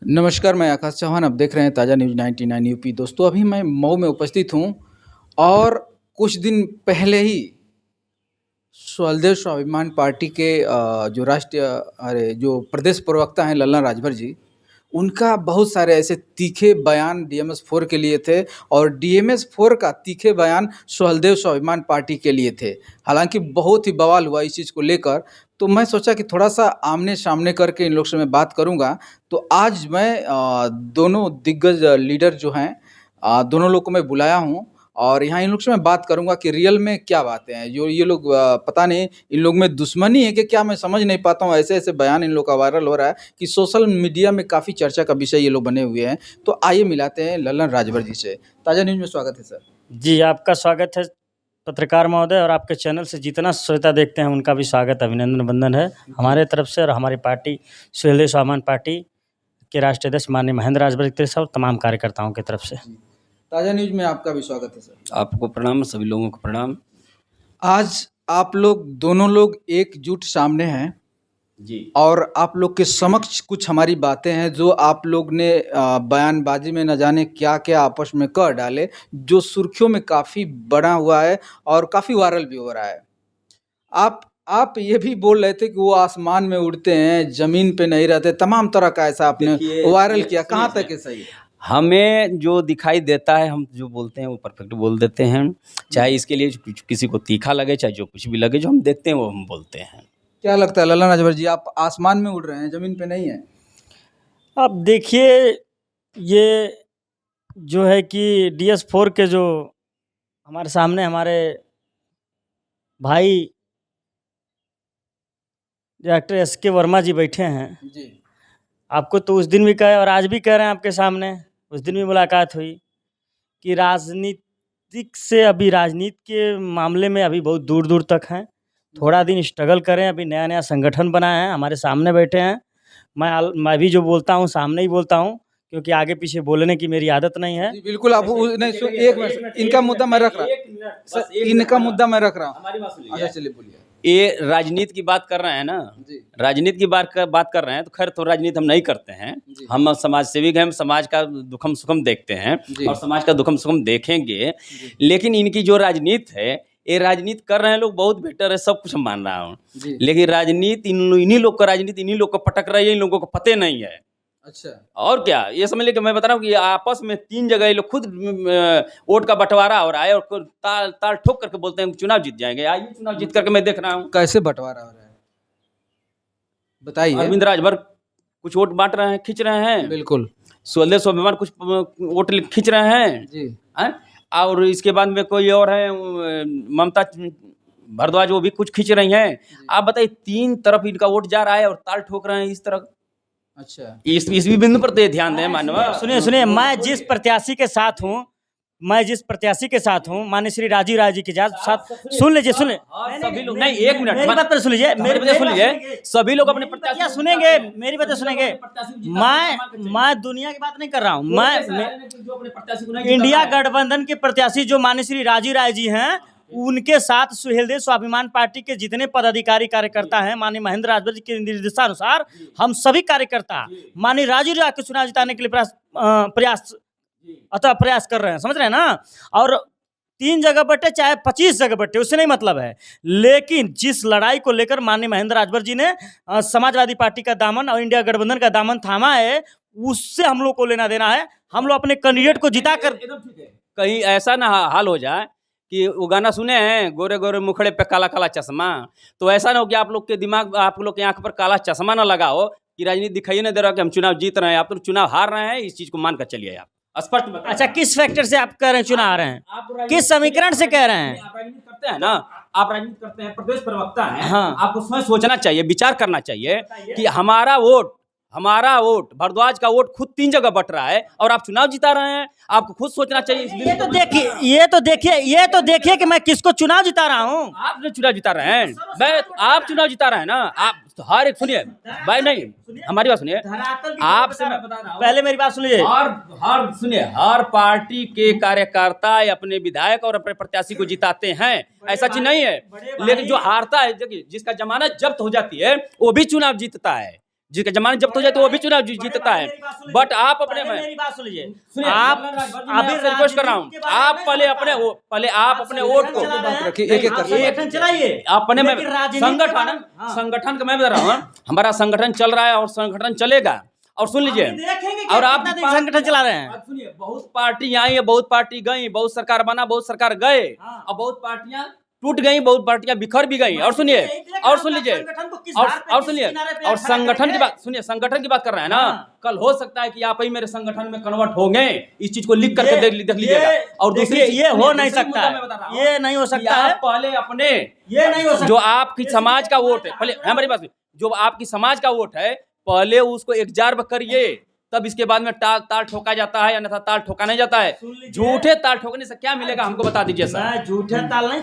नमस्कार, मैं आकाश चौहान। आप देख रहे हैं ताज़ा न्यूज़ 99 यूपी। दोस्तों, अभी मैं मऊ में उपस्थित हूँ और कुछ दिन पहले ही स्वदेश स्वाभिमान पार्टी के जो प्रदेश प्रवक्ता हैं लल्लन राजभर जी, उनका बहुत सारे ऐसे तीखे बयान डीएमएस 4 के लिए थे और डीएमएस 4 का तीखे बयान स्वदेश स्वाभिमान पार्टी के लिए थे। हालांकि बहुत ही बवाल हुआ इस चीज़ को लेकर, तो मैं सोचा कि थोड़ा-सा आमने-सामने करके इन लोग से मैं बात करूँगा। तो आज मैं दोनों दिग्गज लीडर जो हैं, दोनों लोग को मैं बुलाया हूँ और यहाँ इन लोग से मैं बात करूँगा कि रियल में क्या बातें हैं। जो ये लोग पता नहीं इन लोग में दुश्मनी है कि क्या, मैं समझ नहीं पाता हूँ। ऐसे-ऐसे बयान इन लोग का वायरल हो रहा है कि सोशल मीडिया में काफ़ी चर्चा का विषय ये लोग बने हुए हैं। तो आइए मिलाते हैं लल्लन राजभर जी से। ताज़ा न्यूज़ में स्वागत है सर। जी, आपका स्वागत है पत्रकार महोदय, और आपके चैनल से जितना श्रोता देखते हैं उनका भी स्वागत, अभिनंदन, वंदन है हमारे तरफ से और हमारी पार्टी स्वदेश स्वाभिमान पार्टी के राष्ट्रीय अध्यक्ष माननीय महेंद्र राजभर की तरफ से और तमाम कार्यकर्ताओं की तरफ से। ताज़ा न्यूज़ में आपका भी स्वागत है सर। आपको प्रणाम, सभी लोगों को प्रणाम। आज आप लोग दोनों लोग एकजुट सामने हैं जी। और आप लोग के समक्ष कुछ हमारी बातें हैं जो आप लोग ने बयानबाजी में न जाने क्या-क्या आपस में कह डाले, जो सुर्खियों में काफ़ी बना हुआ है और काफ़ी वायरल भी हो रहा है। आप ये भी बोल रहे थे कि वो आसमान में उड़ते हैं, ज़मीन पे नहीं रहते, तमाम तरह का ऐसा आपने वायरल किया। कहाँ तक है सही? हमें जो दिखाई देता है, हम जो बोलते हैं वो परफेक्ट बोल देते हैं। चाहे इसके लिए किसी को तीखा लगे, चाहे जो कुछ भी लगे, जो हम देखते हैं वो हम बोलते हैं। क्या लगता है लल्लन राजभर जी, आप आसमान में उड़ रहे हैं, ज़मीन पे नहीं हैं? अब देखिए, ये जो है कि DS4 के जो हमारे सामने हमारे भाई डॉक्टर SK वर्मा जी बैठे हैं। जी। आपको तो उस दिन भी कहे और आज भी कह रहे हैं आपके सामने, उस दिन भी मुलाकात हुई कि राजनीतिक से अभी राजनीति के मामले में अभी बहुत दूर-दूर तक हैं। थोड़ा दिन स्ट्रगल करें, अभी नया-नया संगठन बना है, हमारे सामने बैठे हैं। मैं भी जो बोलता हूँ सामने ही बोलता हूँ, क्योंकि आगे पीछे बोलने की मेरी आदत नहीं है। जी, बिल्कुल। आप नहीं, एक मिनट, इनका मुद्दा मैं रख रहा हूँ। इनका मुद्दा मैं रख रहा हूँ। हमारी बात सुनिए। अच्छा, चलिए बोलिए। ये राजनीति की बात कर रहे हैं ना, राजनीति की बात कर रहे हैं, तो खैर तो राजनीति हम नहीं करते हैं। हम समाज सेविक हैं, हम समाज का दुखम सुखम देखते हैं और समाज का दुखम सुखम देखेंगे। लेकिन इनकी जो राजनीति है, ये राजनीति कर रहे हैं लोग, बहुत बेटर है, सब कुछ हम मान रहा हूँ। लेकिन राजनीति इन्हीं लोग का, राजनीति इन्हीं लोग को पटक रही है, इन लोगों को पते नहीं है। अच्छा। और और क्या, ये समझ लीजिए, मैं बता रहा हूँ कि आपस में 3 जगह ये लोग खुद वोट का बंटवारा हो रहा है और ताल ठोक करके बोलते हैं चुनाव जीत जाएंगे। आइए चुनाव जीत करके मैं देख रहा हूँ। कैसे बंटवारा हो रहा है, बताइए। अरविंद राजभर कुछ वोट बांट रहे हैं, खींच रहे हैं। बिल्कुल। स्वदेश स्वाभिमान कुछ वोट खींच रहे हैं जी। और इसके बाद में कोई और है, ममता भारद्वाज, वो भी कुछ खींच रही हैं। आप बताइए, 3 तरफ इनका वोट जा रहा है और ताल ठोक रहे हैं इस तरह। अच्छा। इस भी बिंदु पर तो ध्यान दें मानव। सुनिए, मैं जिस प्रत्याशी के साथ हूँ, माननीय श्री राजीव राय जी के साथ, सुन लीजिए। सभी लोग नहीं, एक मिनट, मेरी बात तो सुन लीजिए, मेरी बात सुन लीजिए। सभी लोग अपने प्रत्याशी सुनेंगे, मेरी बात सुनेंगे। मैं दुनिया की बात नहीं कर रहा हूँ, मैं इंडिया गठबंधन के प्रत्याशी जो माननीय श्री राजीव राय जी हैं, उनके साथ स्वदेश स्वाभिमान पार्टी के जितने पदाधिकारी कार्यकर्ता हैं, माननीय महेंद्र राजभर जी के निर्देशानुसार हम सभी कार्यकर्ता माननीय राजीव राय के चुनाव जिताने के लिए प्रयास कर रहे हैं, समझ रहे हैं ना। और 3 जगह बटे चाहे 25 जगह बटे, उससे नहीं मतलब है। लेकिन जिस लड़ाई को लेकर माननीय महेंद्र राजभर जी ने समाजवादी पार्टी का दामन और इंडिया गठबंधन का दामन थामा है, उससे हम लोग को लेना देना है। हम लोग अपने कैंडिडेट को जिता कर, कहीं ऐसा ना हाल हो जाए कि वो गाना सुने हैं, गोरे गोरे मुखड़े पे काला काला चश्मा, तो ऐसा ना हो कि आप लोग के दिमाग, आप लोग की आंख पर काला चश्मा ना लगा हो कि राजनीति दिखाई नहीं दे रहा कि हम चुनाव जीत रहे हैं। आप तो चुनाव हार रहे हैं, इस चीज को मान कर चलिए। आप स्पष्ट बताएं। अच्छा, किस फैक्टर से आप कह रहे हैं चुनाव हार रहे हैं? किस समीकरण से कह रहे हैं? आप राजनीति करते हैं ना, आप राजनीति करते हैं, प्रदेश प्रवक्ता हैं। हाँ। आपको स्वयं सोचना चाहिए, विचार करना चाहिए कि हमारा वोट भारद्वाज का वोट खुद 3 जगह बट रहा है और आप चुनाव जिता रहे हैं। आपको खुद सोचना चाहिए। ये तो देखिए कि मैं किसको चुनाव जिता रहा हूँ। आप जो चुनाव जिता रहे हैं, आप चुनाव जिता रहे हैं ना। आप तो हर एक, सुनिए भाई, नहीं, हमारी बात सुनिए। आपसे मैं बता रहा हूँ, पहले मेरी बात सुनिए। हर पार्टी के कार्यकर्ता अपने विधायक और अपने प्रत्याशी को जिताते हैं, ऐसा चीज नहीं है। लेकिन जो हारता है, जिसका जमानत जब्त हो जाती है, वो भी चुनाव जीतता है। जिसका जमानत जब्त हो जाए तो वो भी चुनाव जीतता है। बट आप अपने में मेरी बात सुनिए, सुनिए, आप अभी रिक्वेस्ट कर रहा हूँ, आप पहले आप अपने वोट को संगठन चलाइए अपने में लेकिन राजनीति के बारे में- हाँ। संगठन का मैं बता रहा हूँ, हमारा संगठन चल रहा है और संगठन चलेगा। और सुन लीजिए, अभी देखेंगे कि और आप कितना दिन संगठन चला रहे हैं। अब सुनिए, बहुत पार्टी आई है, बहुत पार्टी गई, बहुत सरकार बना, बहुत सरकार गए, हाँ। और बहुत पार्टियां टूट गई, बहुत पार्टियां बिखर भी गई। और सुनिए, और सुन लीजिए, और सुनिए, और संगठन की बात सुनिए, संगठन की बात कर रहे हैं ना, हाँ। कल हो सकता है कि आप ही मेरे संगठन में कन्वर्ट हो गए, इस चीज को लिख करके देख लीजिएगा। और दूसरी देखिए, चीज, ये हो सुनिए, नहीं दूसरी सकता मुद्दा है, मैं बता रहा हूं ये नहीं हो कि सकता आप है, पहले अपने ये नहीं हो सकता। जो आपकी समाज का वोट है, पहले हमारी बात सुनिए, जो आपकी समाज का वोट है पहले उसको एग्जार्ब करिए, तब इसके बाद में ताल ठोका जाता है, अन्यथा ताल ठोका नहीं जाता है। झूठे ताल ठोकने से क्या मिलेगा हमको बता दीजिए सर। मैं झूठे ताल नहीं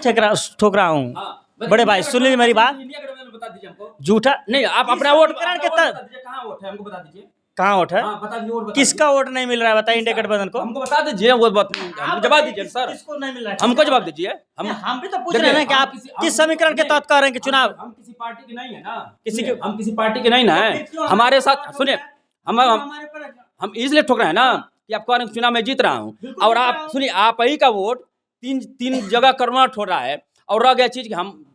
ठोक रहा हूँ। हाँ, बड़े भाई सुन लीजिए मेरी बात, इंडिया गठबंधन बता दीजिए हमको। झूठा नहीं, आप किस अपना वोट समीकरण अपना के वोट तहत- बता दीजिए, कहाँ वोट है हमको बता दीजिए। कहाँ वोट है? हाँ, बता दीजिए वोट बता किसका वोट नहीं मिल रहा है बताइए इंडिया गठबंधन को? हमको बता दीजिए, वो हमको जवाब दीजिए सर, किसको नहीं मिल रहा है? हमको जवाब दीजिए। हम भी तो पूछ रहे हैं कि आप किस समीकरण के तहत कह रहे हैं कि चुनाव हम किसी पार्टी के नहीं है ना, किसी के- हम किसी पार्टी के नहीं ना है। हमारे साथ सुनिए, हम इसलिए ठोक रहे हैं ना कि आपको चुनाव में जीत रहा हूँ, और आप सुनिए, आप ही का वोट तीन जगह कन्वर्ट हो रहा है। और रह गया चीज कि हम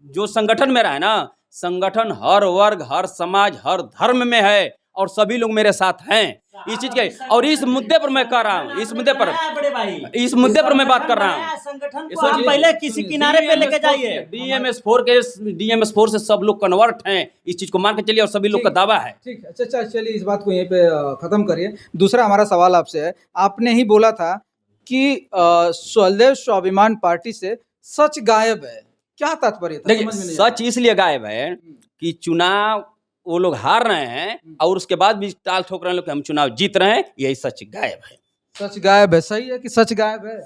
जो संगठन में रहा है ना, संगठन हर वर्ग, हर समाज, हर धर्म में है, और सभी लोग मेरे साथ हैं इस चीज के। और इस मुद्दे पर मैं कह रहा हूँ, इस मुद्दे पर मैं बात कर रहा हूँ। संगठन को आप पहले किसी किनारे पे लेके जाइए। DMS4 से सब लोग कन्वर्ट हैं, इस चीज को मान के चलिए, और सभी लोग का दावा है। ठीक है, अच्छा चलिए इस बात को यहीं पे खत्म करिए। दूसरा हमारा सवाल आपसे है, आपने ही बोला था कि सुहलदेव स्वाभिमान पार्टी से सच गायब है, क्या तात्पर्य था? देखिए, समझ में नहीं सच इसलिए गायब है कि चुनाव वो लोग हार रहे हैं, और उसके बाद भी टाल ठोक रहे हैं लोग कि हम चुनाव जीत रहे हैं, यही सच गायब है। सच गायब है, सही है कि सच गायब है?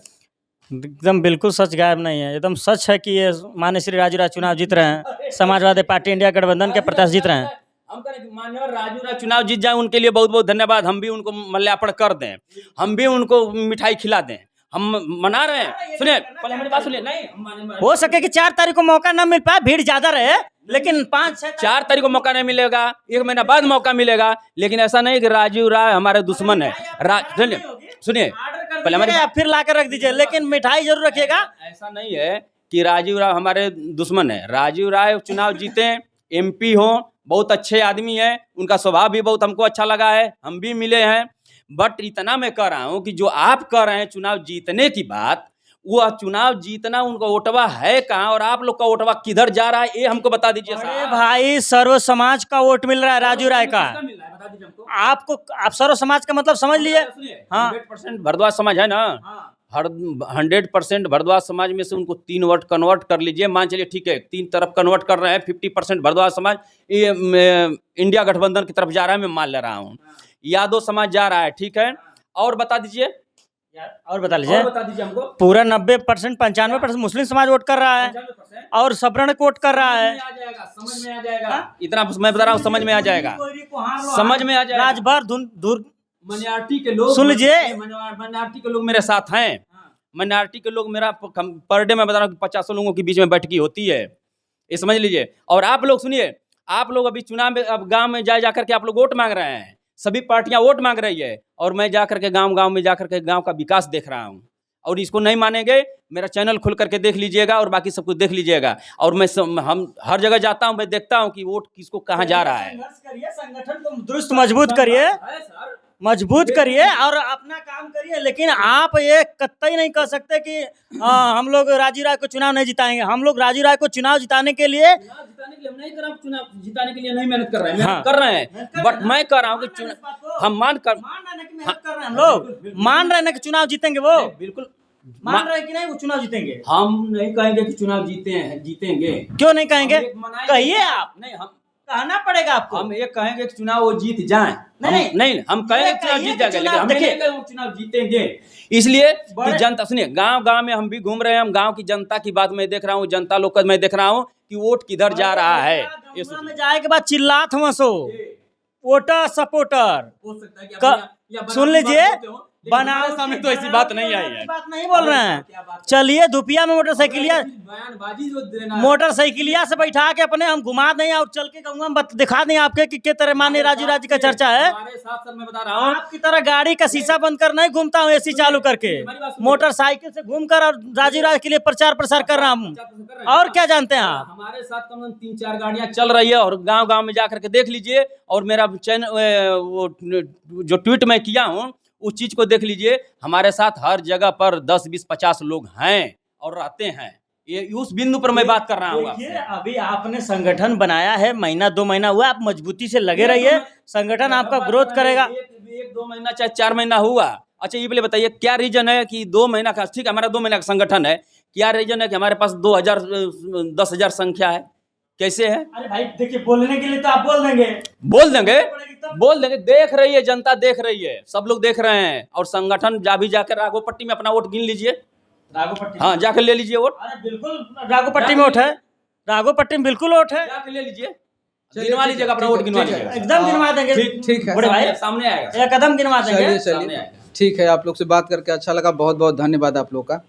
एकदम बिल्कुल सच गायब नहीं है, एकदम सच है कि ये माननीय श्री राजू राय चुनाव जीत रहे हैं, समाजवादी पार्टी इंडिया गठबंधन के प्रत्याशी जीत रहे हैं। हम कह रहे हैं कि माननीय राजू राय चुनाव जीत जाए, उनके लिए बहुत बहुत धन्यवाद। हम भी उनको मल्यार्पण कर दें, हम भी उनको मिठाई खिला दें, हम मना रहे हैं। सुनिए, पहले हमारी बात सुनिए। नहीं, हो सके कि 4 तारीख को मौका ना मिल पाए, भीड़ ज्यादा रहे, लेकिन 5-6 4 तारीख को मौका नहीं मिलेगा, 1 महीना बाद मौका मिलेगा, लेकिन ऐसा नहीं कि राजू राय हमारे दुश्मन है। सुनिए, पहले हमारी आप फिर ला कर रख दीजिए, लेकिन मिठाई जरूर रखिएगा। ऐसा नहीं है कि राजीव राय हमारे दुश्मन है। राजीव राय चुनाव जीते, MP हो, बहुत अच्छे आदमी है, उनका स्वभाव भी बहुत हमको अच्छा लगा है, हम भी मिले हैं। बट इतना मैं कह रहा हूं कि जो आप कह रहे हैं चुनाव जीतने की बात, वो चुनाव जीतना उनका वोटवा है कहाँ, और आप लोग का वोटवा किधर जा रहा है, ये हमको बता दीजिए अरे साहब। भाई, सर्व समाज का वोट मिल रहा है राजू राय का। किसका मिल रहा है बता दीजिए हमको। आप सर्व समाज का मतलब समझ लिए? हाँ। 100% भरद्वाज समाज है ना, हर 100% भरद्वाज समाज में से उनको 3 वोट कन्वर्ट कर लीजिए, मान चलिए ठीक है, 3 तरफ कन्वर्ट कर रहे हैं, 50% भरद्वाज समाज ये इंडिया गठबंधन की तरफ जा रहा है, मैं मान ले रहा हूँ। यादव समाज जा रहा है, ठीक है, और बता दीजिए, और बता लीजिए। और बता दीजिए हमको। पूरा 90% 95% मुस्लिम समाज वोट कर रहा है, 95% और सवर्ण वोट कर रहा है। समझ में आ जाएगा, इतना मैं बता रहा हूँ, समझ में आ जाएगा, समझ में आ जाएगा। राजभर माइनॉरिटी के लोग, सुन लीजिए, माइनॉरिटी के लोग मेरे साथ हैं, माइनॉरिटी के लोग मेरा पर डे मैं बता रहा हूँ 50 लोगों के बीच में बैठकी होती है, ये समझ लीजिए। और आप लोग सुनिए, आप लोग अभी चुनाव में, अब गांव में जा करके आप लोग वोट मांग रहे हैं, सभी पार्टियां वोट मांग रही है, और मैं जा करके गांव में जा करके गांव का विकास देख रहा हूं। और इसको नहीं मानेंगे, मेरा चैनल खोल करके देख लीजिएगा, और बाकी सब कुछ देख लीजिएगा। और हम हर जगह जाता हूं, मैं देखता हूं कि वोट किसको कहां जा रहा है। संगठन को दुरुस्त मजबूत करिए, मजबूत करिए और अपना काम करिए, लेकिन आप ये कतई नहीं कह सकते कि हम लोग राजू राय को चुनाव नहीं जिताएंगे। हम लोग राजू राय को चुनाव जिताने के लिए हम नहीं कर रहे, चुनाव जिताने के लिए नहीं मेहनत कर रहे हैं, हाँ, कर रहे हैं, बट मैं कह रहा हूँ कि हम मान रहे हैं, हम लोग मान रहे हैं ना कि चुनाव जीतेंगे, वो बिल्कुल मान रहे हैं कि नहीं वो चुनाव जीतेंगे। हम नहीं कहेंगे कि चुनाव जीतेंगे। क्यों नहीं कहेंगे? कहिए आप। नहीं, हम कहना पड़ेगा आपको। हम ये कहेंगे कि चुनाव वो जीत जाए। नहीं, हम कहेंगे चुनाव जीत जाएगा, लेकिन हम नहीं कहेंगे वो चुनाव जीतेंगे। इसलिए कि जनता, सुनिए, गांव में हम भी घूम रहे हैं, हम गांव की जनता की बात मैं देख रहा हूँ, जनता लोग का मैं देख रहा हूँ कि वोट किधर जा रहा है। में जाए के बाद चिल्लात मसो वोटर सपोर्टर, सुन लीजिए, बनाओ सामने तो ऐसी बात नहीं आई है। बात नहीं बोल रहे हैं। चलिए धुपिया में मोटरसाइकिलिया से बैठा के अपने हम घुमा दें और चल के कहूँगा, हम दिखा दें आपके कि किस तरह माननीय राजू राज्य का चर्चा है। हमारे साथ सर मैं बता रहा हूँ, आपकी तरह गाड़ी का शीशा बंद कर नहीं घूमता हूँ, एसी चालू करके मोटरसाइकिल से घूमकर और राजू राज्य के लिए प्रचार प्रसार कर रहा हूँ। और क्या जानते हैं आप? हमारे साथ कम से कम 3-4 गाड़ियां चल रही है और गांव-गांव में जाकर के देख लीजिए। और मेरा चैनल वो जो ट्वीट मैं किया हूँ उस चीज को देख लीजिए। हमारे साथ हर जगह पर 10, 20, 50 लोग हैं और रहते हैं। ये उस बिंदु पर मैं बात कर रहा हूँ देखिए, आपसे। अभी आपने संगठन बनाया है, महीना 2 महीना हुआ, आप मजबूती से लगे रहिए, संगठन आपका ग्रोथ करेगा। 1-2 महीना चाहे 4 महीना हुआ। अच्छा ये पहले बताइए क्या रीजन है कि 2 महीना का, ठीक है हमारा 2 महीना का संगठन है, क्या रीजन है कि हमारे पास 2000 10,000 संख्या है? कैसे है? अरे भाई देखिए, बोलने के लिए तो आप बोल देंगे, बोल देंगे, देख रही है जनता, देख रही है, सब लोग देख रहे हैं। और संगठन भी जाकर राघोपट्टी में अपना वोट गिन लीजिए। राघोपट्टी, हाँ जाकर ले लीजिए वोट। अरे बिल्कुल राघोपट्टी में वोट है, राघोपट्टी में बिल्कुल वोट है, जाकर ले लीजिए, गिनवा लीजिएगा अपना वोट, गिनवा लीजिएगा। एकदम गिनवा देंगे। ठीक है, बड़े भाई सामने आएगा, एक कदम गिनवा देंगे। चलिए, ठीक है, आप लोग से बात करके अच्छा लगा, बहुत बहुत धन्यवाद आप लोग का।